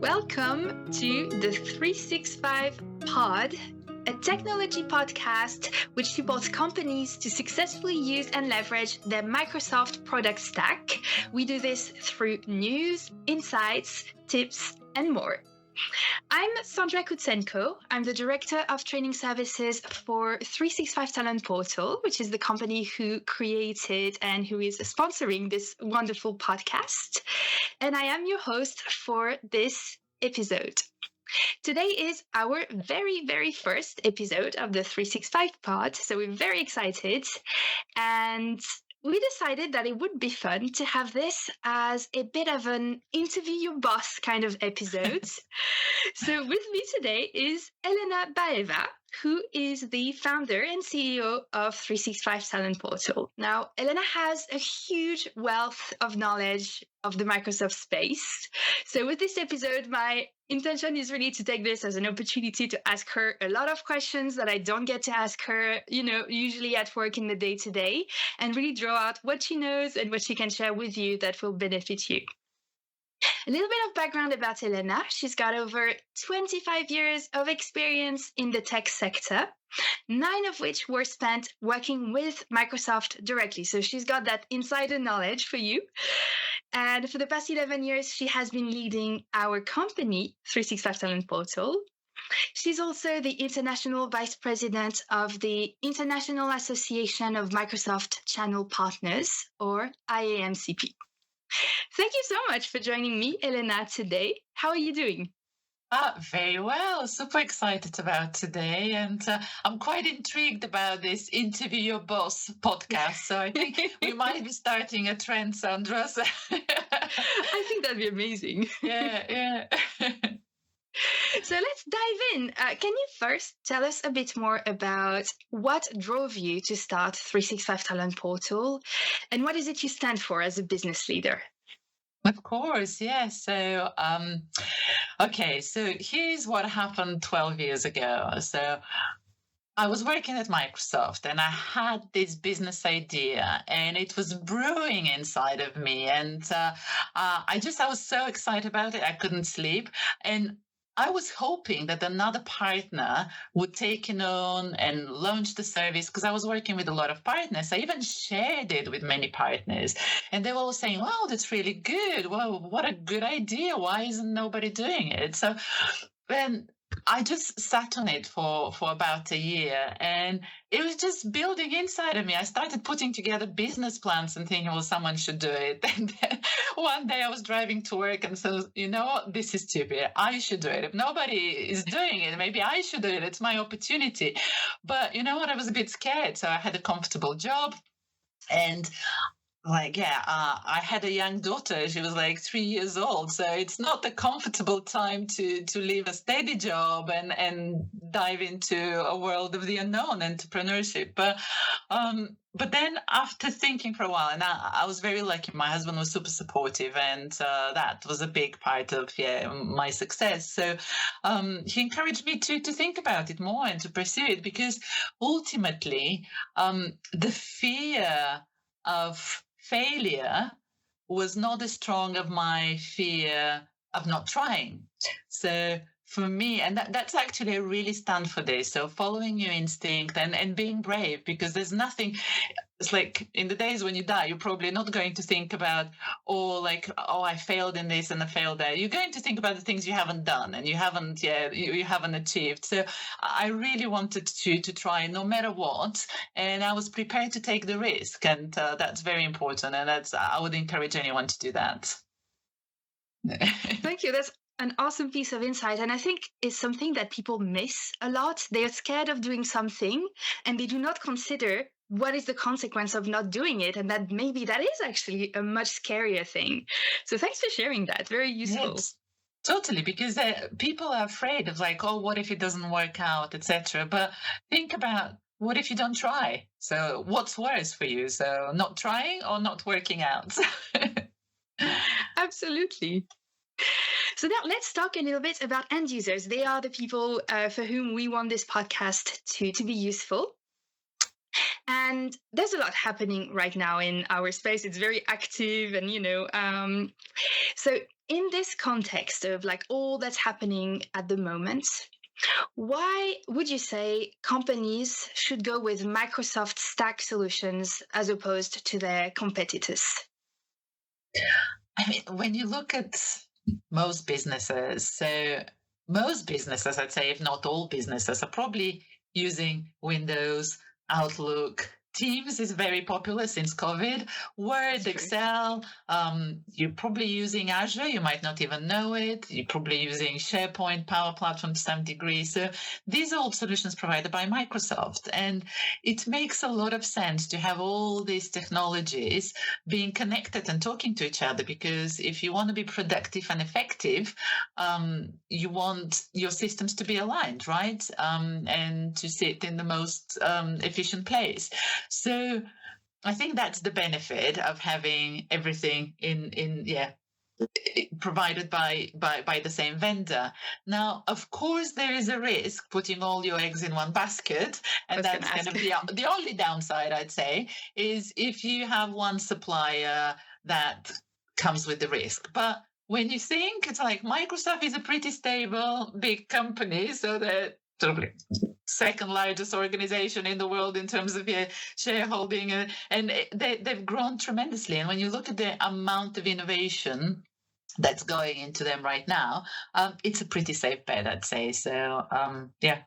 Welcome to the 365 Pod, a technology podcast which supports companies to successfully use and leverage their Microsoft product stack. We do this through news, insights, tips, and more. I'm Sandra Kutsenko. I'm the Director of Training Services for 365 Talent Portal, which is the company who created and who is sponsoring this wonderful podcast. And I am your host for this episode. Today is our very, very first episode of the 365 pod, so we're very excited. And we decided that it would be fun to have this as a bit of an interview your boss kind of episode. So with me today is Elena Baeva, who is the founder and CEO of 365 Talent Portal. Now, Elena has a huge wealth of knowledge of the Microsoft space. So with this episode, my intention is really to take this as an opportunity to ask her a lot of questions that I don't get to ask her, usually at work in the day-to-day, and really draw out what she knows and what she can share with you that will benefit you. A little bit of background about Elena. She's got over 25 years of experience in the tech sector, 9 of which were spent working with Microsoft directly. So she's got that insider knowledge for you. And for the past 11 years, she has been leading our company, 365 Talent Portal. She's also the International Vice President of the International Association of Microsoft Channel Partners, or IAMCP. Thank you so much for joining me, Elena, today. How are you doing? Very well. Super excited about today. And I'm quite intrigued about this Interview Your Boss podcast. So I think we might be starting a trend, Sandra. So I think that'd be amazing. Yeah. So let's dive in. Can you first tell us a bit more about what drove you to start 365 Talent Portal and what is it you stand for as a business leader? Of course, yeah. So, so here's what happened 12 years ago. So I was working at Microsoft and I had this business idea and it was brewing inside of me. And I was so excited about it. I couldn't sleep. And I was hoping that another partner would take it on and launch the service because I was working with a lot of partners. I even shared it with many partners and they were all saying, wow, that's really good. Well, what a good idea. Why isn't nobody doing it? So then I just sat on it for about a year and it was just building inside of me. I started putting together business plans and thinking, well, someone should do it. And then one day I was driving to work and said, this is stupid. I should do it. If nobody is doing it, maybe I should do it. It's my opportunity. But you know what? I was a bit scared. So I had a comfortable job and I had a young daughter. She was like 3 years old. So it's not a comfortable time to leave a steady job and dive into a world of the unknown, entrepreneurship. But then after thinking for a while, and I was very lucky, my husband was super supportive and that was a big part of my success. So he encouraged me to think about it more and to pursue it because ultimately the fear of failure was not as strong of my fear of not trying. So for me, and that's actually I really stand for this. So following your instinct and being brave, because there's nothing, it's like in the days when you die, you're probably not going to think about, I failed in this and I failed there. You're going to think about the things you haven't done and you haven't achieved. So I really wanted to try no matter what. And I was prepared to take the risk. And that's very important. And I would encourage anyone to do that. Thank you. That's an awesome piece of insight. And I think it's something that people miss a lot. They're scared of doing something and they do not consider what is the consequence of not doing it. And that maybe that is actually a much scarier thing. So thanks for sharing that. Very useful. Yes, totally, because people are afraid of what if it doesn't work out, etc. But think about what if you don't try? So what's worse for you? So not trying or not working out? Absolutely. So now let's talk a little bit about end users. They are the people for whom we want this podcast to be useful. And there's a lot happening right now in our space. It's very active and, so in this context of like all that's happening at the moment, why would you say companies should go with Microsoft Stack solutions as opposed to their competitors? I mean, when you look at most businesses, I'd say, if not all businesses, are probably using Windows, Outlook. Teams is very popular since COVID. Word, Excel, you're probably using Azure. You might not even know it. You're probably using SharePoint, Power Platform to some degree. So these are all solutions provided by Microsoft. And it makes a lot of sense to have all these technologies being connected and talking to each other, because if you want to be productive and effective, you want your systems to be aligned, right? And to sit in the most efficient place. So I think that's the benefit of having everything provided by the same vendor. Now, of course, there is a risk putting all your eggs in one basket, and that's kind of the only downside, I'd say, is if you have one supplier that comes with the risk. But when you think, it's like Microsoft is a pretty stable, big company, so they're totally second largest organization in the world in terms of shareholding, and they've grown tremendously. And when you look at the amount of innovation that's going into them right now, it's a pretty safe bet, I'd say. So, yeah.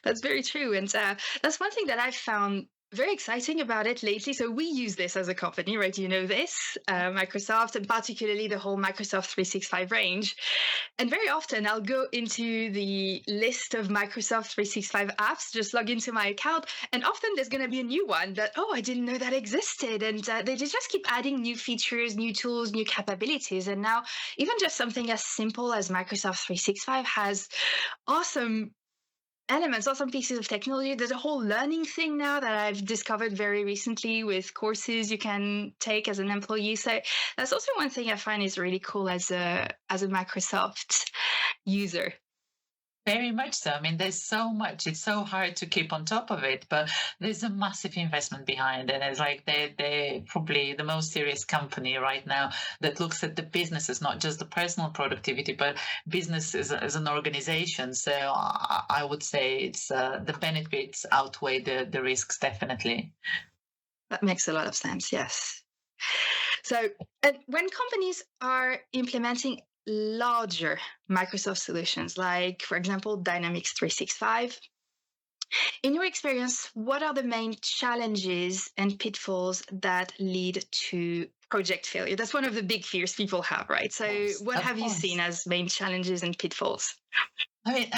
That's very true. And that's one thing that I've found very exciting about it lately. So we use this as a company, right? You know this, Microsoft, and particularly the whole Microsoft 365 range. And very often I'll go into the list of Microsoft 365 apps, just log into my account, and often there's going to be a new one that, oh, I didn't know that existed. And they just keep adding new features, new tools, new capabilities. And now even just something as simple as Microsoft 365 has awesome elements, awesome pieces of technology. There's a whole learning thing now that I've discovered very recently with courses you can take as an employee. So that's also one thing I find is really cool as a Microsoft user. Very much so. I mean, there's so much. It's so hard to keep on top of it, but there's a massive investment behind it. It's like they're probably the most serious company right now that looks at the businesses, not just the personal productivity, but business as an organization. So I would say it's the benefits outweigh the risks, definitely. That makes a lot of sense, yes. So when companies are implementing larger Microsoft solutions, like, for example, Dynamics 365. In your experience, what are the main challenges and pitfalls that lead to project failure? That's one of the big fears people have, right? So what have you seen as main challenges and pitfalls? I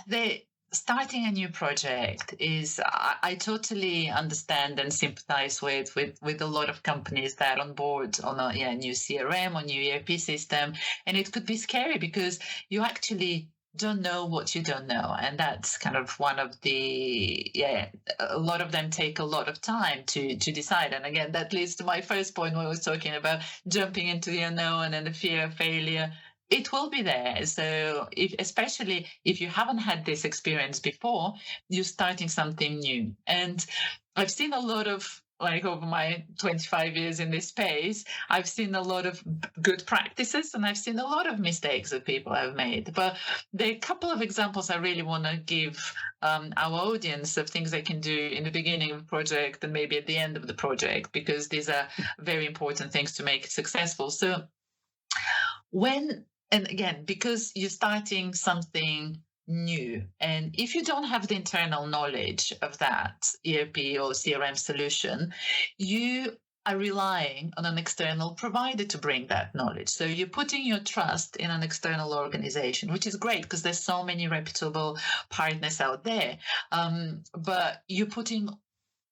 mean, starting a new project is, I totally understand and sympathize with a lot of companies that are on board on a new CRM or new ERP system. And it could be scary because you actually don't know what you don't know. And that's kind of one of a lot of them take a lot of time to decide. And again, that leads to my first point when I was talking about jumping into the unknown and the fear of failure. It will be there. So especially if you haven't had this experience before, you're starting something new. And I've seen a lot of, like, over my 25 years in this space, I've seen a lot of good practices and I've seen a lot of mistakes that people have made. But there are a couple of examples I really want to give our audience of things they can do in the beginning of the project and maybe at the end of the project, because these are very important things to make it successful. So and again, because you're starting something new, and if you don't have the internal knowledge of that ERP or CRM solution, you are relying on an external provider to bring that knowledge. So you're putting your trust in an external organization, which is great because there's so many reputable partners out there. But you're putting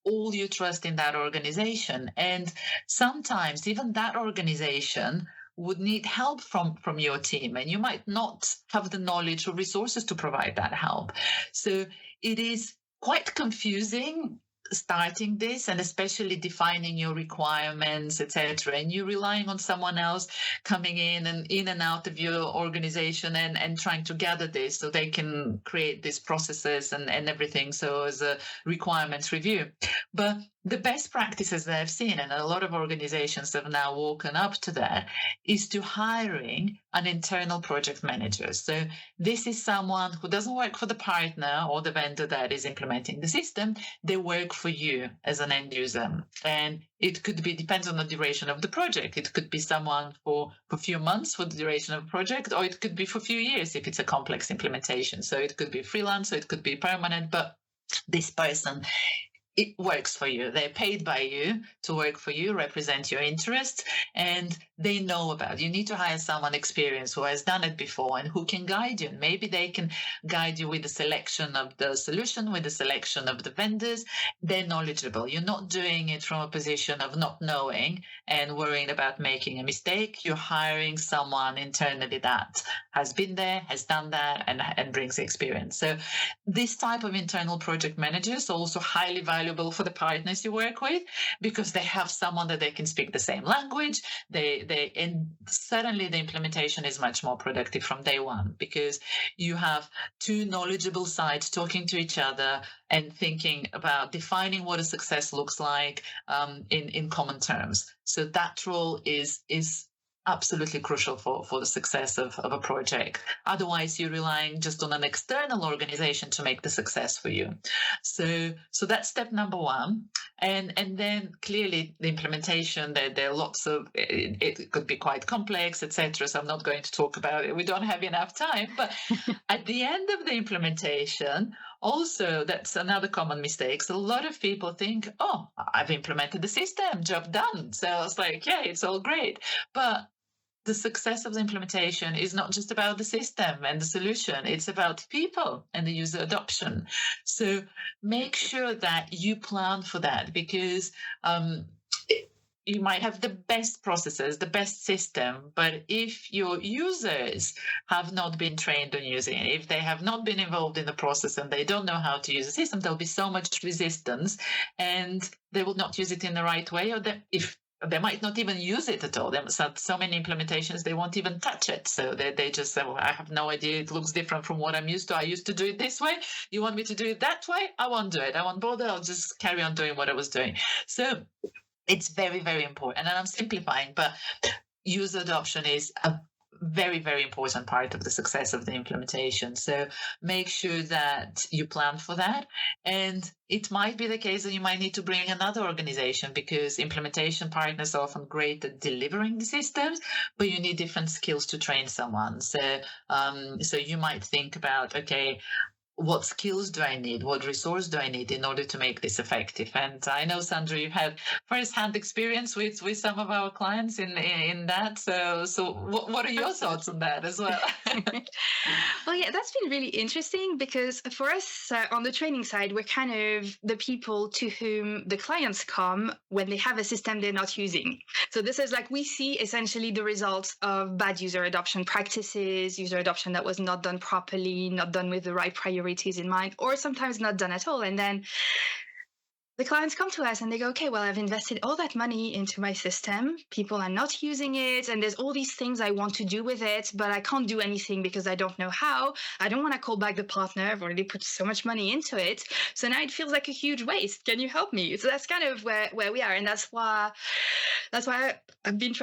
all your trust in that organization. And sometimes even that organization would need help from your team, and you might not have the knowledge or resources to provide that help. So it is quite confusing starting this, and especially defining your requirements, etc. And you're relying on someone else coming in and out of your organization and trying to gather this so they can create these processes and everything. So as a requirements review. But the best practices that I've seen, and a lot of organizations have now woken up to that, is to hiring an internal project manager. So this is someone who doesn't work for the partner or the vendor that is implementing the system. They work for you as an end user. And it could be, depends on the duration of the project. It could be someone for a few months for the duration of a project, or it could be for a few years if it's a complex implementation. So it could be freelance, or it could be permanent, but this person, it works for you. They're paid by you to work for you, represent your interests, and they know about it. You need to hire someone experienced who has done it before and who can guide you. And maybe they can guide you with the selection of the solution, with the selection of the vendors. They're knowledgeable. You're not doing it from a position of not knowing and worrying about making a mistake. You're hiring someone internally that has been there, has done that, and brings experience. So this type of internal project managers are also highly valuable for the partners you work with, because they have someone that they can speak the same language. And certainly the implementation is much more productive from day one, because you have two knowledgeable sides talking to each other and thinking about defining what a success looks like in common terms. So that role is absolutely crucial for the success of a project. Otherwise, you're relying just on an external organization to make the success for you. So that's step number one. And then clearly the implementation, there are lots of, it could be quite complex, etc. So I'm not going to talk about it. We don't have enough time. But at the end of the implementation, also, that's another common mistake. So a lot of people think, oh, I've implemented the system, job done. So I was like, yeah, it's all great. But the success of the implementation is not just about the system and the solution. It's about people and the user adoption. So make sure that you plan for that, because you might have the best processes, the best system, but if your users have not been trained on using it, if they have not been involved in the process and they don't know how to use the system, there'll be so much resistance and they will not use it in the right way, or if they might not even use it at all. There's so many implementations, they won't even touch it. So they just say, well, I have no idea. It looks different from what I'm used to. I used to do it this way. You want me to do it that way? I won't do it. I won't bother. I'll just carry on doing what I was doing. So it's very, very important. And I'm simplifying, but user adoption is a very, very important part of the success of the implementation. So make sure that you plan for that. And it might be the case that you might need to bring another organization, because implementation partners are often great at delivering the systems, but you need different skills to train someone. So you might think about, okay, what skills do I need? What resource do I need in order to make this effective? And I know, Sandra, you've had first-hand experience with some of our clients in that. So what are your thoughts on that as well? Well, yeah, that's been really interesting, because for us on the training side, we're kind of the people to whom the clients come when they have a system they're not using. So this is like, we see essentially the results of bad user adoption practices, user adoption that was not done properly, not done with the right priorities in mind, or sometimes not done at all. And then the clients come to us and they go, okay, well, I've invested all that money into my system. People are not using it. And there's all these things I want to do with it, but I can't do anything because I don't know how. I don't want to call back the partner. I've already put so much money into it. So now it feels like a huge waste. Can you help me? So that's kind of where we are. And that's why we've been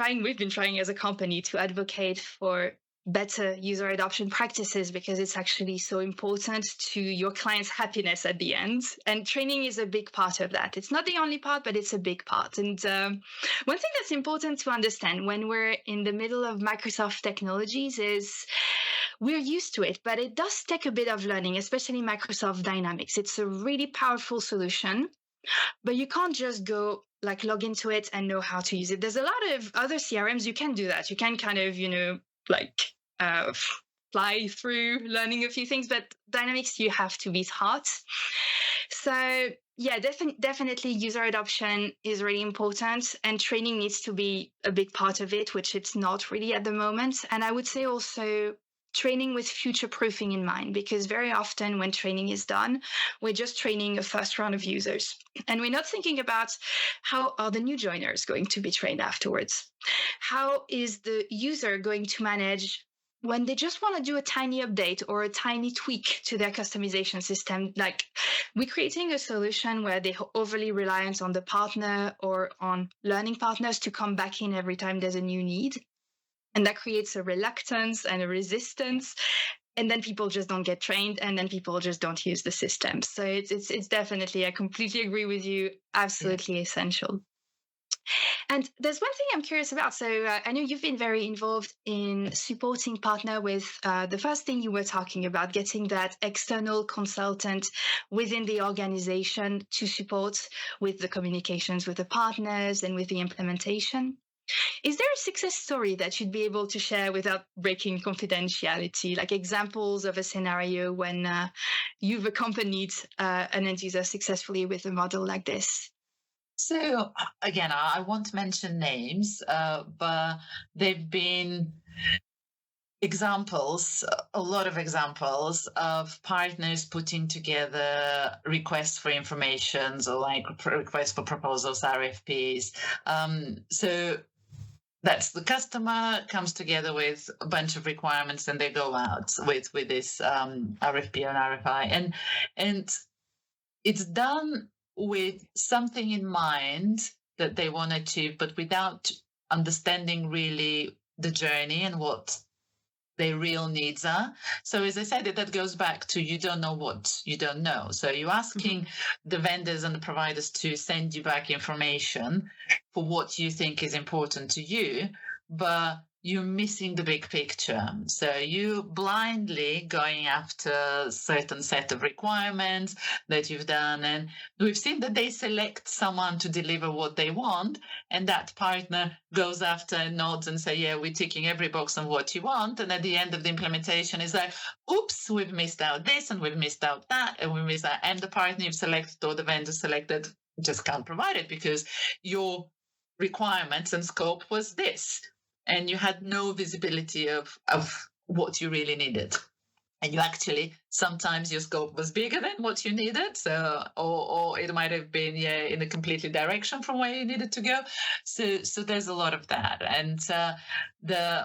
trying as a company to advocate for better user adoption practices, because it's actually so important to your client's happiness at the end. And training is a big part of that. It's not the only part, but it's a big part. And one thing that's important to understand when we're in the middle of Microsoft technologies is we're used to it, but it does take a bit of learning, especially Microsoft Dynamics. It's a really powerful solution, but you can't just go like log into it and know how to use it. There's a lot of other CRMs you can do that. You can kind of, fly through learning a few things, but Dynamics, you have to be smart. So yeah, definitely user adoption is really important, and training needs to be a big part of it, which it's not really at the moment. And I would say also training with future proofing in mind, because very often when training is done, we're just training a first round of users, and we're not thinking about how are the new joiners going to be trained afterwards. How is the user going to manage when they just want to do a tiny update or a tiny tweak to their customization system, like we're creating a solution where they're overly reliant on the partner or on learning partners to come back in every time there's a new need. And that creates a reluctance and a resistance. And then people just don't get trained, and then people just don't use the system. So it's definitely, I completely agree with you, absolutely essential. And there's one thing I'm curious about. So I know you've been very involved in supporting partner with the first thing you were talking about, getting that external consultant within the organization to support with the communications with the partners and with the implementation. Is there a success story that you'd be able to share without breaking confidentiality, like examples of a scenario when you've accompanied an end user successfully with a model like this? So again, I won't mention names, but they've been examples, a lot of examples of partners putting together requests for informations or like requests for proposals, RFPs. So that's the customer comes together with a bunch of requirements and they go out with this RFP and RFI, and it's done with something in mind that they want to achieve, but without understanding really the journey and what their real needs are. So as I said, that goes back to you don't know what you don't know. So you're asking the vendors and the providers to send you back information for what you think is important to you, but you're missing the big picture. So you blindly going after a certain set of requirements that you've done. And we've seen that they select someone to deliver what they want. And that partner goes after and nods and say, yeah, we're ticking every box on what you want. And at the end of the implementation is like, oops, we've missed out this and we've missed out that. And we missed that. And the partner you've selected or the vendor selected just can't provide it because your requirements and scope was this. And you had no visibility of what you really needed. And you actually, sometimes your scope was bigger than what you needed. So, or it might have been, in a completely direction from where you needed to go. So there's a lot of that. And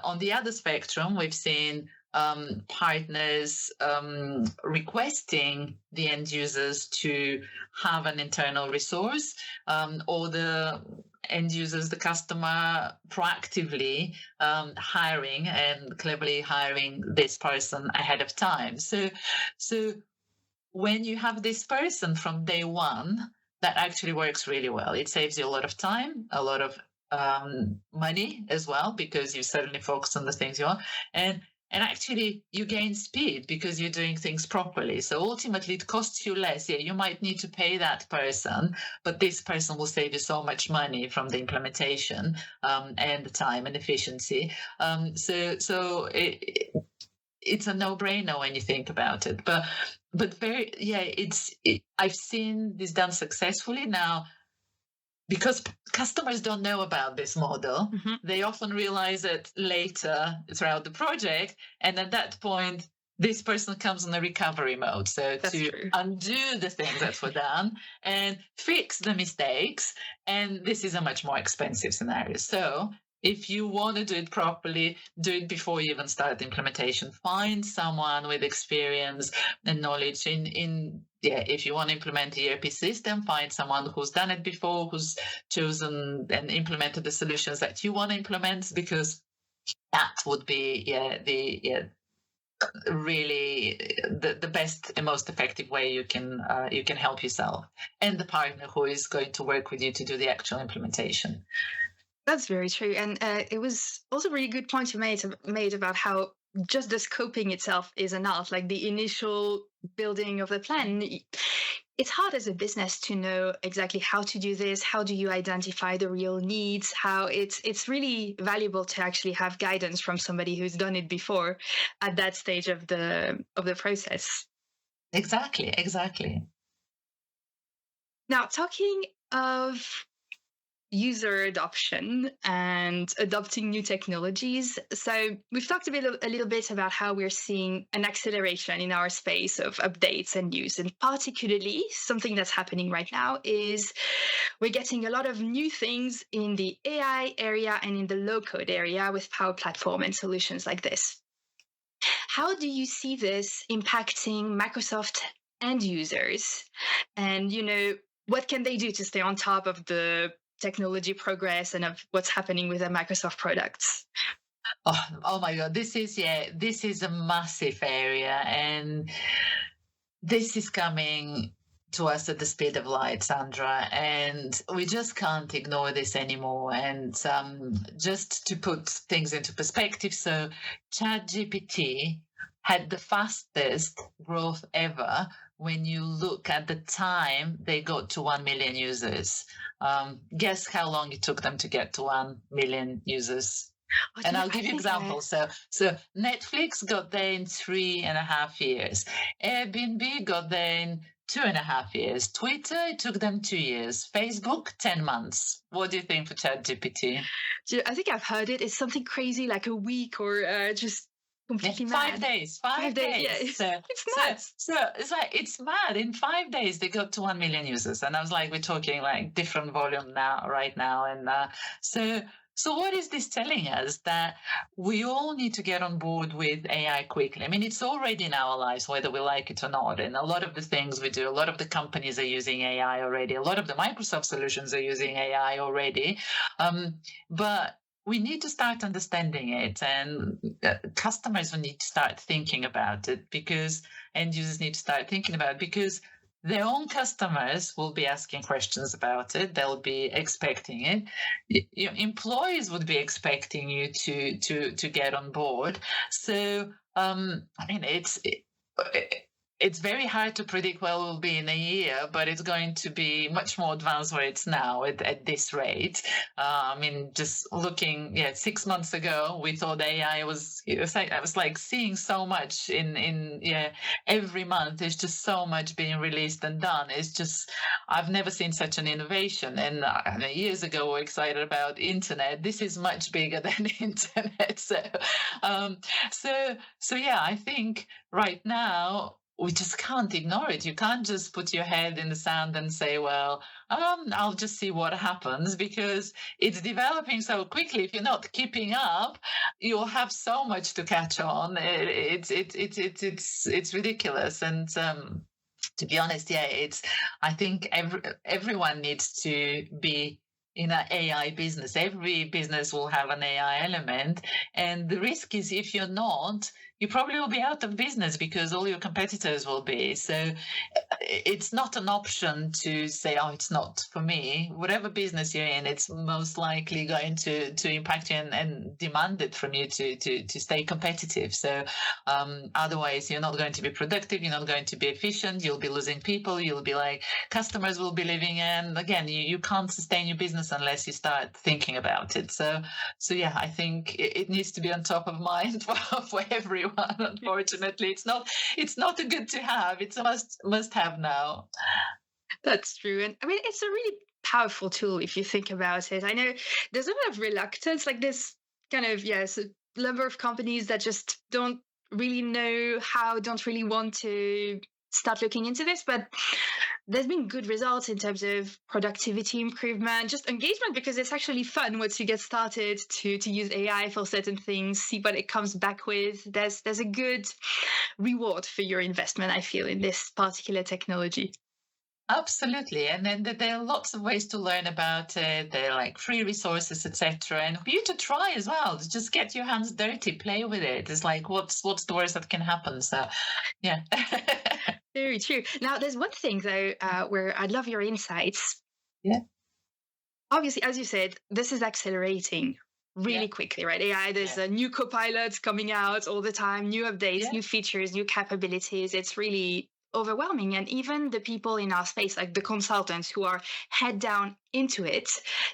on the other spectrum, we've seen partners requesting the end users to have an internal resource, or the end users, the customer, proactively hiring and cleverly hiring this person ahead of time. So when you have this person from day one, that actually works really well. It saves you a lot of time, a lot of money as well, because you certainly focus on the things you want. And actually, you gain speed because you're doing things properly. So ultimately, it costs you less. Yeah, you might need to pay that person, but this person will save you so much money from the implementation and the time and efficiency. It's a no-brainer when you think about it. But I've seen this done successfully now. Because customers don't know about this model, they often realize it later throughout the project. And at that point, this person comes in a recovery mode. So That's true. Undo the things that were done and fix the mistakes. And this is a much more expensive scenario. So if you want to do it properly, do it before you even start the implementation. Find someone with experience and knowledge if you want to implement the ERP system, find someone who's done it before, who's chosen and implemented the solutions that you want to implement, because that would be really the best and most effective way you can help yourself and the partner who is going to work with you to do the actual implementation. That's very true. And it was also a really good point you made about how just the scoping itself is enough, like the initial building of the plan. It's hard as a business to know exactly how to do this. How do you identify the real needs? How it's really valuable to actually have guidance from somebody who's done it before at that stage of the process. Exactly. Now, talking of user adoption and adopting new technologies. So we've talked a little bit about how we're seeing an acceleration in our space of updates and news. And particularly something that's happening right now is we're getting a lot of new things in the AI area and in the low-code area with Power Platform and solutions like this. how do you see this impacting Microsoft end users? And, what can they do to stay on top of the technology progress and of what's happening with the Microsoft products? Oh my God, this is a massive area, and this is coming to us at the speed of light, Sandra, and we just can't ignore this anymore. And just to put things into perspective, so ChatGPT had the fastest growth ever when you look at the time they got to 1 million users. Guess how long it took them to get to 1 million users? And I'll give you examples. So Netflix got there in 3.5 years. Airbnb got there in 2.5 years. Twitter, it took them 2 years. Facebook, 10 months. What do you think for ChatGPT? I think I've heard it. It's something crazy, like a week or just completely mad. 5 days. 5 days. Yeah. So, it's mad. So it's mad. In 5 days, they got to 1 million users. And I was like, we're talking like different volume right now. And so what is this telling us? That we all need to get on board with AI quickly. I mean, it's already in our lives, whether we like it or not. And a lot of the things we do, a lot of the companies are using AI already. A lot of the Microsoft solutions are using AI already. But we need to start understanding it, and customers will need to start thinking about it, because end users need to start thinking about it, because their own customers will be asking questions about it. They'll be expecting it. Your employees would be expecting you to get on board. So, I mean, it's very hard to predict where we'll be in a year, but it's going to be much more advanced where it's now at this rate. I mean, just looking, 6 months ago, we thought AI I was like seeing so much in every month. There's just so much being released and done. It's just, I've never seen such an innovation. And years ago, we were excited about internet. This is much bigger than internet. So I think right now, we just can't ignore it. You can't just put your head in the sand and say, well, I'll just see what happens, because it's developing so quickly. If you're not keeping up, you'll have so much to catch on. It's ridiculous. And to be honest, I think everyone needs to be in an AI business. Every business will have an AI element. And the risk is, if you're not, you probably will be out of business, because all your competitors will be. So it's not an option to say, oh, it's not for me. Whatever business you're in, it's most likely going to impact you and demand it from you to stay competitive. So otherwise, you're not going to be productive. You're not going to be efficient. You'll be losing people. You'll be like, customers will be leaving. And again, you can't sustain your business unless you start thinking about it. So I think it needs to be on top of mind for everyone. Unfortunately, it's not a good to have. It's a must have now. That's true. And I mean, it's a really powerful tool if you think about it. I know there's a lot of reluctance, like this kind of, a number of companies that just don't really know how, don't really want to start looking into this, but there's been good results in terms of productivity improvement, just engagement, because it's actually fun once you get started to use AI for certain things, see what it comes back with. There's a good reward for your investment, I feel, in this particular technology. Absolutely. And then there are lots of ways to learn about it. There are like free resources, etc. And for you to try as well, to just get your hands dirty, play with it. It's like, what's the worst that can happen? So, yeah. Very true. Now, there's one thing, though, where I'd love your insights. Yeah. Obviously, as you said, this is accelerating really quickly, right? AI, there's new copilots coming out all the time, new updates, new features, new capabilities. It's really overwhelming. And even the people in our space, like the consultants who are head down into it,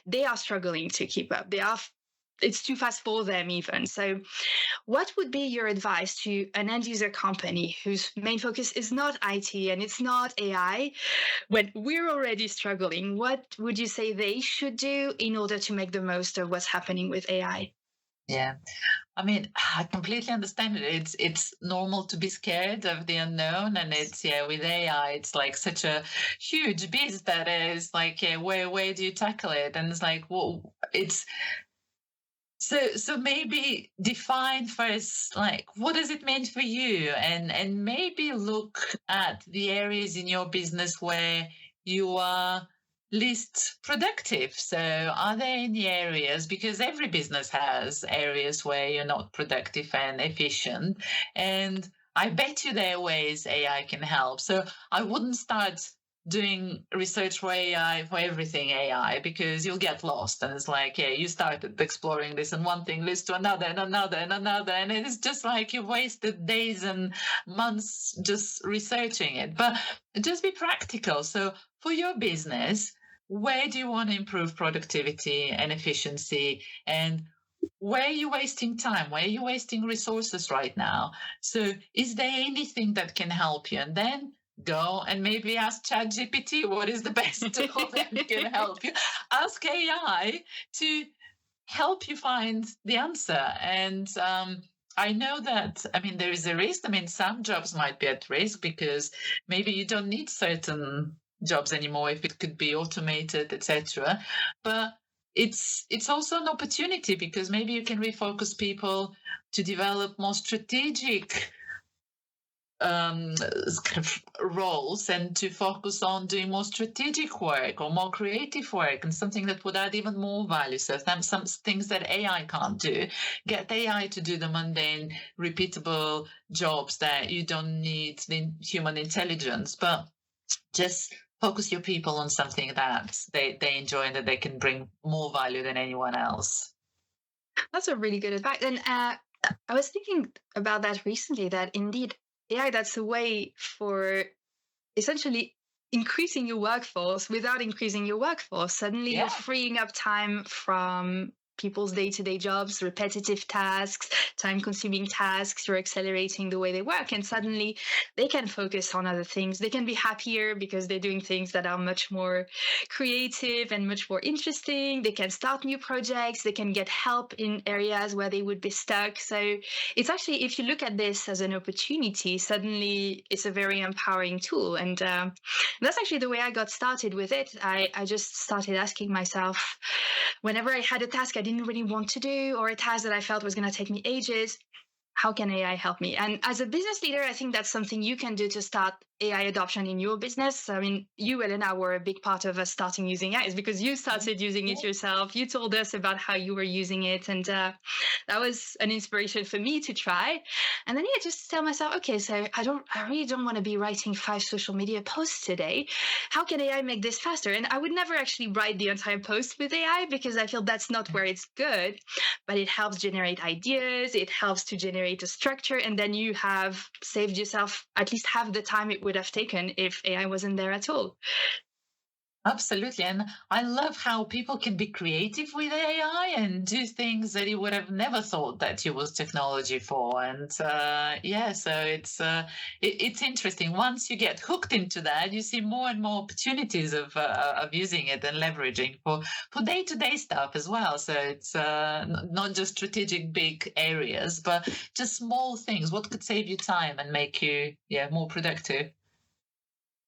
they are struggling to keep up. It's too fast for them even. So what would be your advice to an end user company whose main focus is not IT and it's not AI, when we're already struggling? What would you say they should do in order to make the most of what's happening with AI? Yeah. I mean, I completely understand it. It's normal to be scared of the unknown, and it's with AI, it's like such a huge beast that is like, where do you tackle it? And it's like, well, So maybe define first, like, what does it mean for you, and maybe look at the areas in your business where you are least productive. So are there any areas, because every business has areas where you're not productive and efficient, and I bet you there are ways AI can help. So I wouldn't start doing research for AI, for everything AI, because you'll get lost. And it's like, yeah, you started exploring this and one thing leads to another and another and another. And it's just like you wasted days and months just researching it. But just be practical. So for your business, where do you want to improve productivity and efficiency? And where are you wasting time? Where are you wasting resources right now? So is there anything that can help you? And then go and maybe ask ChatGPT what is the best tool that can help you. Ask AI to help you find the answer. And I know that, I mean, there is a risk. I mean, some jobs might be at risk because maybe you don't need certain jobs anymore if it could be automated, etc. But it's also an opportunity because maybe you can refocus people to develop more strategic kind of roles and to focus on doing more strategic work or more creative work and something that would add even more value. So some things that AI can't do, get AI to do the mundane, repeatable jobs that you don't need the human intelligence, but just focus your people on something that they enjoy and that they can bring more value than anyone else. That's a really good advice. And I was thinking about that recently, that indeed AI, that's a way for essentially increasing your workforce without increasing your workforce. Suddenly you're freeing up time from people's day-to-day jobs, repetitive tasks, time-consuming tasks. You're accelerating the way they work, and suddenly they can focus on other things. They can be happier because they're doing things that are much more creative and much more interesting. They can start new projects. They can get help in areas where they would be stuck. So it's actually, if you look at this as an opportunity, suddenly it's a very empowering tool. And that's actually the way I got started with it. I just started asking myself, whenever I had a task I didn't really want to do, or a task that I felt was going to take me ages, how can AI help me? And as a business leader, I think that's something you can do to start AI adoption in your business. I mean, you, Elena, were a big part of us starting using AI. It's because you started using it yourself. You told us about how you were using it. And that was an inspiration for me to try. And then, yeah, just tell myself, okay, so I really don't want to be writing 5 social media posts today. How can AI make this faster? And I would never actually write the entire post with AI because I feel that's not where it's good, but it helps generate ideas. It helps to generate a structure. And then you have saved yourself at least half the time it would have taken if AI wasn't there at all. Absolutely. And I love how people can be creative with AI and do things that you would have never thought that you was technology for. And so it's interesting. Once you get hooked into that, you see more and more opportunities of using it and leveraging for day-to-day stuff as well. So it's not just strategic big areas, but just small things. What could save you time and make you more productive?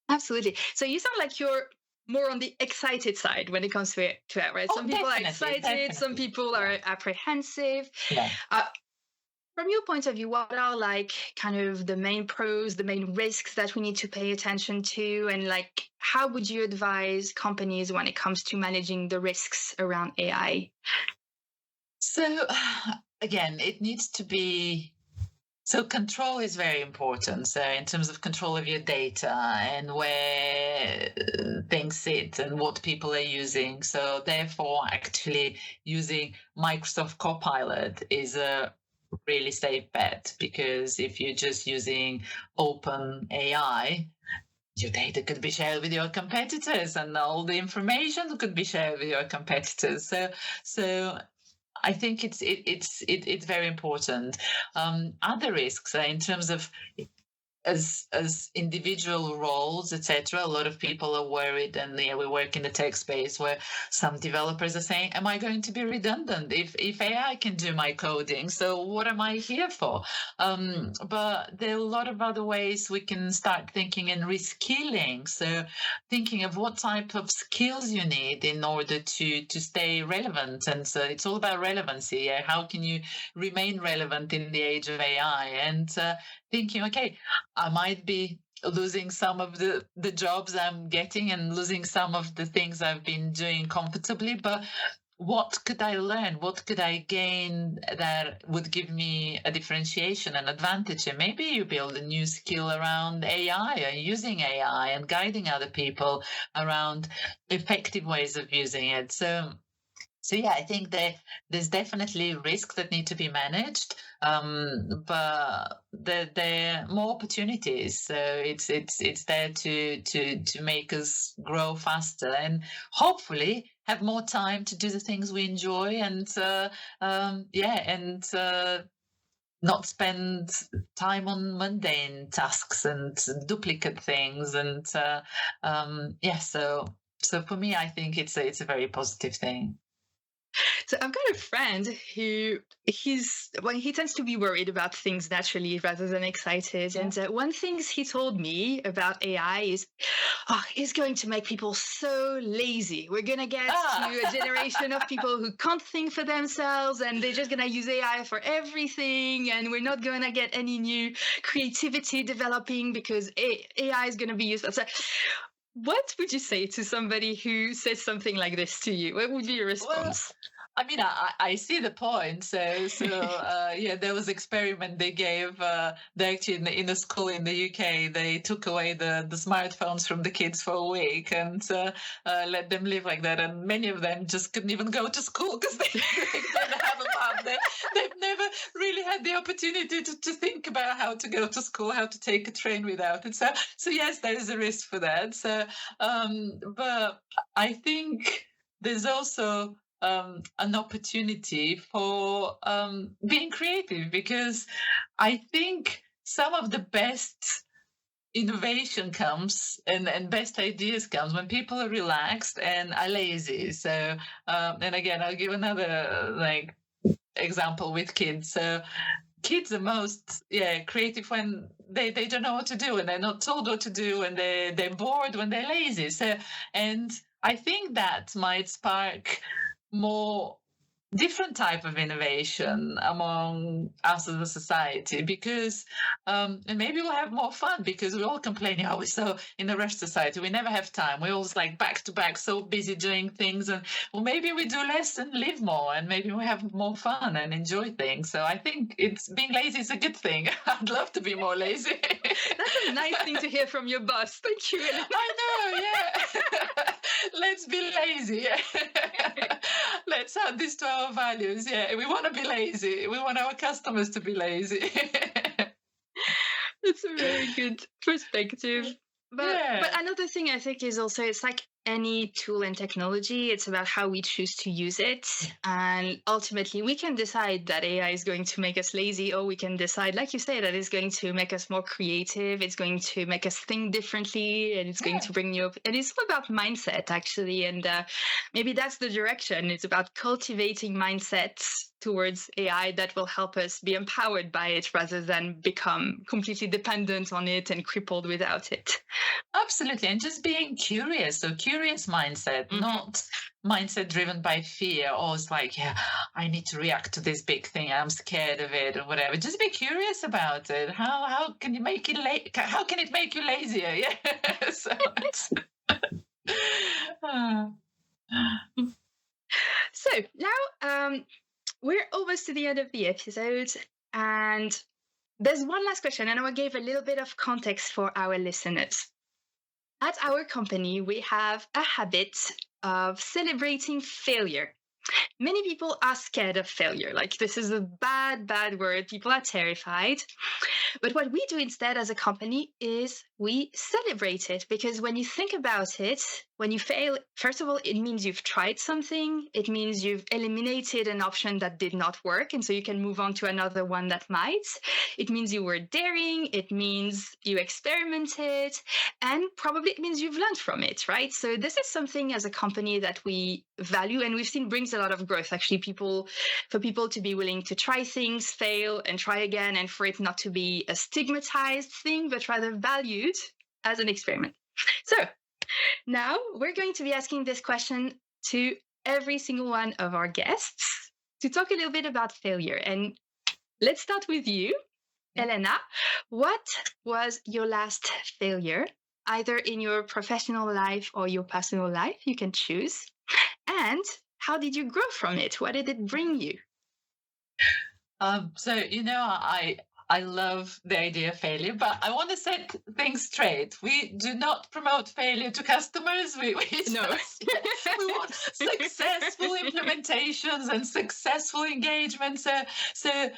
Absolutely. So you sound like you're more on the excited side when it comes to it, right? Some people are excited, definitely. Some people are apprehensive. Yeah. From your point of view, what are like kind of the main pros, the main risks that we need to pay attention to? And like, how would you advise companies when it comes to managing the risks around AI? So again, it needs to be, so control is very important. So in terms of control of your data and where things sit and what people are using. So therefore, actually using Microsoft Copilot is a really safe bet, because if you're just using open AI, your data could be shared with your competitors and all the information could be shared with your competitors. So I think it's very important. Other risks in terms of as individual roles, etc., a lot of people are worried, and we work in the tech space where some developers are saying, "Am I going to be redundant if AI can do my coding? So what am I here for?" But there are a lot of other ways we can start thinking and reskilling. So thinking of what type of skills you need in order to stay relevant, and so it's all about relevancy. How can you remain relevant in the age of AI? And thinking, okay, I might be losing some of the jobs I'm getting and losing some of the things I've been doing comfortably, but what could I learn? What could I gain that would give me a differentiation, an advantage? And maybe you build a new skill around AI and using AI and guiding other people around effective ways of using it. So yeah, I think there's definitely risks that need to be managed, but there are more opportunities. So it's there to make us grow faster and hopefully have more time to do the things we enjoy, and not spend time on mundane tasks and duplicate things. And so for me, I think it's a very positive thing. So I've got a friend who he tends to be worried about things naturally rather than excited. Yeah. And one thing he told me about AI is, it's going to make people so lazy. We're going to get to a generation of people who can't think for themselves, and they're just going to use AI for everything. And we're not going to get any new creativity developing because AI is going to be used. So, what would you say to somebody who says something like this to you? What would be your response? Well, I mean, I see the point. So yeah, there was experiment they gave. They actually in a school in the UK, they took away the smartphones from the kids for a week and let them live like that. And many of them just couldn't even go to school because they didn't have a phone. They've never really had the opportunity to think about how to go to school, how to take a train without it. So yes, there is a risk for that. So, but I think there's also an opportunity for being creative, because I think some of the best innovation comes and best ideas comes when people are relaxed and are lazy. So and again, I'll give another example with kids. So kids are most creative when they don't know what to do and they're not told what to do, and they're bored when they're lazy. So, and I think that might spark more different type of innovation among us as a society, because and maybe we'll have more fun, because we're all complaining, we're so in a rush society, we never have time, we're always back to back, so busy doing things, and well, maybe we do less and live more, and maybe we have more fun and enjoy things. So I think being lazy is a good thing. I'd love to be more lazy. That's a nice thing to hear from your boss. Thank you. I know, yeah. Let's be lazy. Let's add this to our values. Yeah, we want to be lazy. We want our customers to be lazy. That's a very good perspective. But another thing I think is also, it's like any tool and technology, it's about how we choose to use it. And ultimately, we can decide that AI is going to make us lazy, or we can decide, like you say, that it's going to make us more creative. It's going to make us think differently, and it's going to bring you up. And it's all about mindset, actually. And maybe that's the direction. It's about cultivating mindsets towards AI that will help us be empowered by it rather than become completely dependent on it and crippled without it. Absolutely. And just being curious. So curious mindset, not mindset driven by fear. Or it's I need to react to this big thing, I'm scared of it or whatever. Just be curious about it. How can you make it how can it make you lazier? Yeah. So now we're almost to the end of the episode, and there's one last question, and I will give a little bit of context for our listeners. At our company, we have a habit of celebrating failure. Many people are scared of failure. This is a bad, bad word. People are terrified. But what we do instead as a company is we celebrate it, because when you think about it, when you fail, first of all, it means you've tried something. It means you've eliminated an option that did not work. And so you can move on to another one that might. It means you were daring. It means you experimented. And probably it means you've learned from it, right? So this is something as a company that we value and we've seen brings a lot of growth. Actually, for people to be willing to try things, fail, and try again, and for it not to be a stigmatized thing, but rather valued as an experiment. So now we're going to be asking this question to every single one of our guests to talk a little bit about failure. And let's start with you, Elena. What was your last failure, either in your professional life or your personal life? You can choose. And how did you grow from it? What did it bring you? So, I love the idea of failure, but I want to set things straight. We do not promote failure to customers. We No. we want successful implementations and successful engagement. So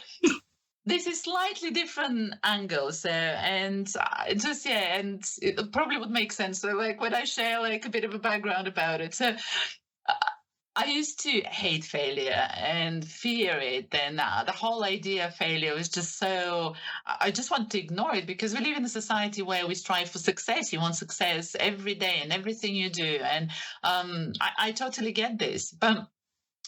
this is slightly different angle. So, and and it probably would make sense. So, like when I share like a bit of a background about it. So, I used to hate failure and fear it. And the whole idea of failure was just so, I just want to ignore it because we live in a society where we strive for success. You want success every day in everything you do. And I totally get this. But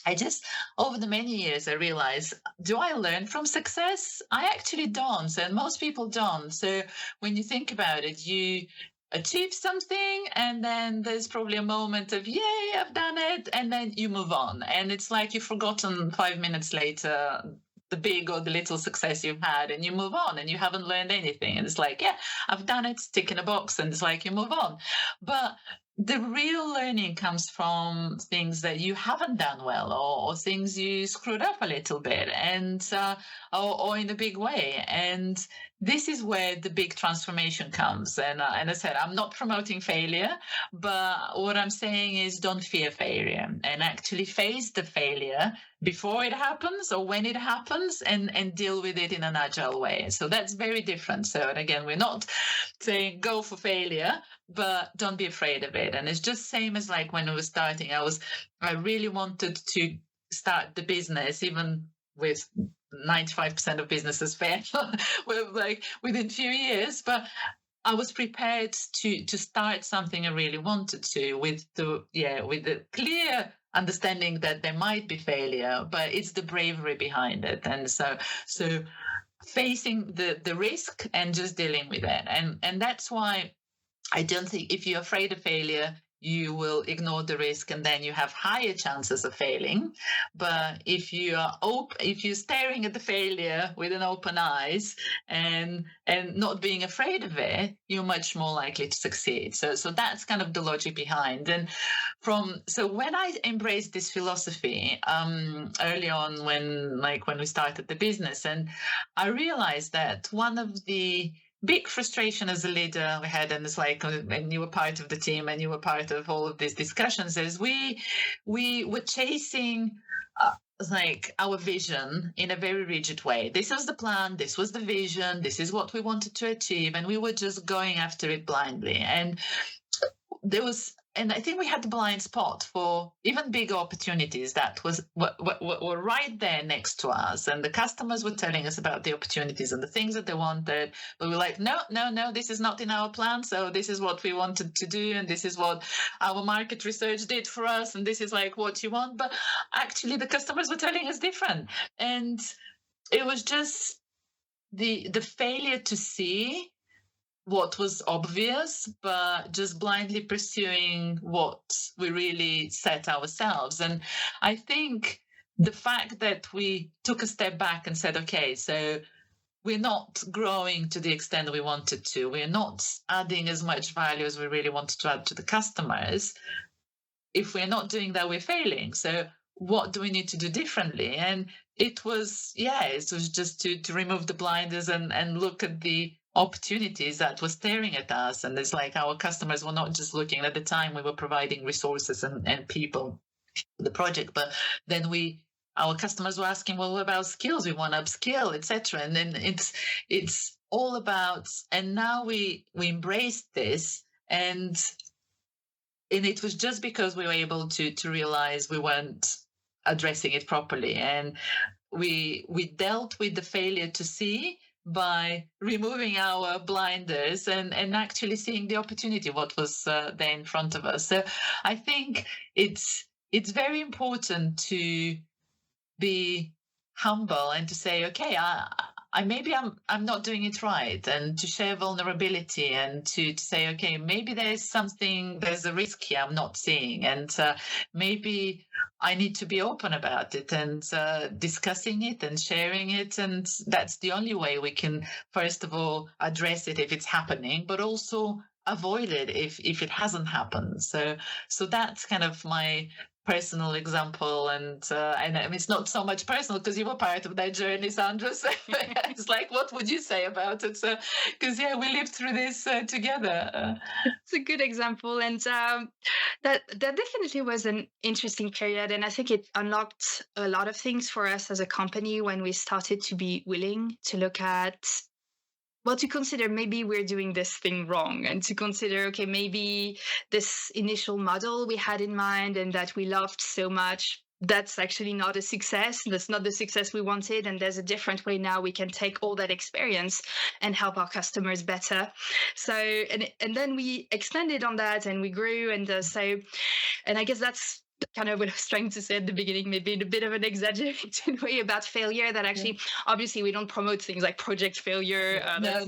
I just, over the many years, I realized, do I learn from success? I actually don't. And most people don't. So when you think about it, you achieve something and then there's probably a moment of yay, I've done it, and then you move on, and it's like you've forgotten 5 minutes later the big or the little success you've had, and you move on and you haven't learned anything, and it's like, yeah, I've done it, tick in a box, and it's like you move on. But the real learning comes from things that you haven't done well, or things you screwed up a little bit, and or in a big way. And this is where the big transformation comes. And I said, I'm not promoting failure, but what I'm saying is don't fear failure and actually face the failure before it happens or when it happens, and deal with it in an agile way. So that's very different. So again, we're not saying go for failure, but don't be afraid of it. And it's just same as like when I was starting, I really wanted to start the business, even with 95% of businesses fail like within few years, but I was prepared to start something I really wanted to, with the clear understanding that there might be failure, but it's the bravery behind it. And so facing the risk and just dealing with it. And that's why I don't think if you're afraid of failure, you will ignore the risk and then you have higher chances of failing. But if you're staring at the failure with an open eyes and not being afraid of it, you're much more likely to succeed. So that's kind of the logic behind. And so when I embraced this philosophy early on, when we started the business, and I realized that one of the big frustration as a leader we had, and it's like when you were part of the team and you were part of all of these discussions, is we were chasing like our vision in a very rigid way. This was the plan, this was the vision, this is what we wanted to achieve, and we were just going after it blindly. And I think we had the blind spot for even bigger opportunities that were right there next to us. And the customers were telling us about the opportunities and the things that they wanted. But we're like, no, this is not in our plan. So this is what we wanted to do. And this is what our market research did for us. And this is like what you want. But actually, the customers were telling us different. And it was just the failure to see what was obvious, but just blindly pursuing what we really set ourselves. And I think the fact that we took a step back and said, okay, so we're not growing to the extent we wanted to, we're not adding as much value as we really wanted to add to the customers. If we're not doing that, we're failing. So what do we need to do differently? And it was just to remove the blinders and look at the opportunities that were staring at us. And it's like our customers were not just looking. At the time we were providing resources and people for the project, but then our customers were asking, well, what about skills? We want to upskill, etc. And then it's all about, and now we embrace this, and it was just because we were able to realize we weren't addressing it properly, and we dealt with the failure to see by removing our blinders and actually seeing the opportunity, what was there in front of us. So I think it's very important to be humble and to say, okay, I maybe I'm not doing it right, and to share vulnerability and to say, okay, maybe there's a risk here I'm not seeing, and maybe I need to be open about it and discussing it and sharing it, and that's the only way we can, first of all, address it if it's happening, but also avoid it if it hasn't happened. So that's kind of my personal example, and I mean, it's not so much personal because you were part of that journey, Sandra. So it's like, what would you say about it? So, because we lived through this together. It's a good example, and that definitely was an interesting period, and I think it unlocked a lot of things for us as a company when we started to be willing to look at, well, to consider maybe we're doing this thing wrong, and to consider, okay, maybe this initial model we had in mind and that we loved so much, that's actually not a success. That's not the success we wanted. And there's a different way now we can take all that experience and help our customers better. So, and then we expanded on that and we grew. And and I guess that's kind of what I was trying to say at the beginning, maybe in a bit of an exaggerated way about failure, that actually, obviously, we don't promote things like project failure. No.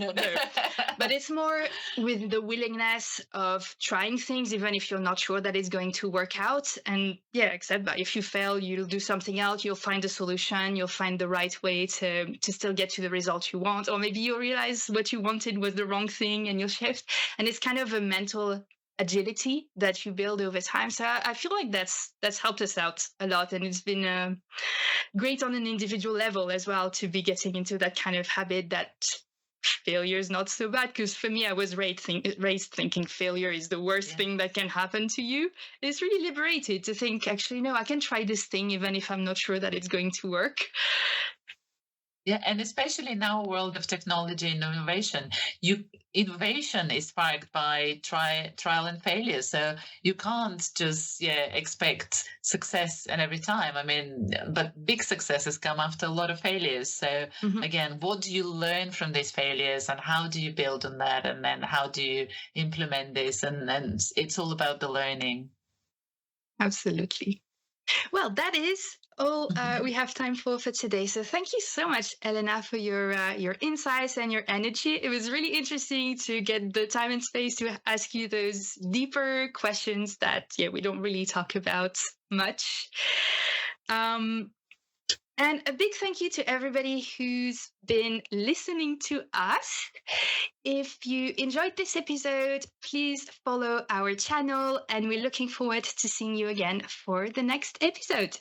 But it's more with the willingness of trying things, even if you're not sure that it's going to work out. And except that if you fail, you'll do something else, you'll find a solution, you'll find the right way to still get to the result you want. Or maybe you'll realize what you wanted was the wrong thing and you'll shift. And it's kind of a mental agility that you build over time. So I feel like that's helped us out a lot, and it's been great on an individual level as well to be getting into that kind of habit that failure is not so bad. Because for me, I was raised thinking failure is the worst thing that can happen to you. It's really liberated to think, actually, no, I can try this thing even if I'm not sure that it's going to work. Yeah, and especially in our world of technology and innovation, innovation is sparked by trial and failure. So you can't just expect success and every time. I mean, but big successes come after a lot of failures. So again, what do you learn from these failures, and how do you build on that, and then how do you implement this? And it's all about the learning. Absolutely. Well, that is all we have time for today. So thank you so much, Elena, for your insights and your energy. It was really interesting to get the time and space to ask you those deeper questions that we don't really talk about much. And a big thank you to everybody who's been listening to us. If you enjoyed this episode, please follow our channel, and we're looking forward to seeing you again for the next episode.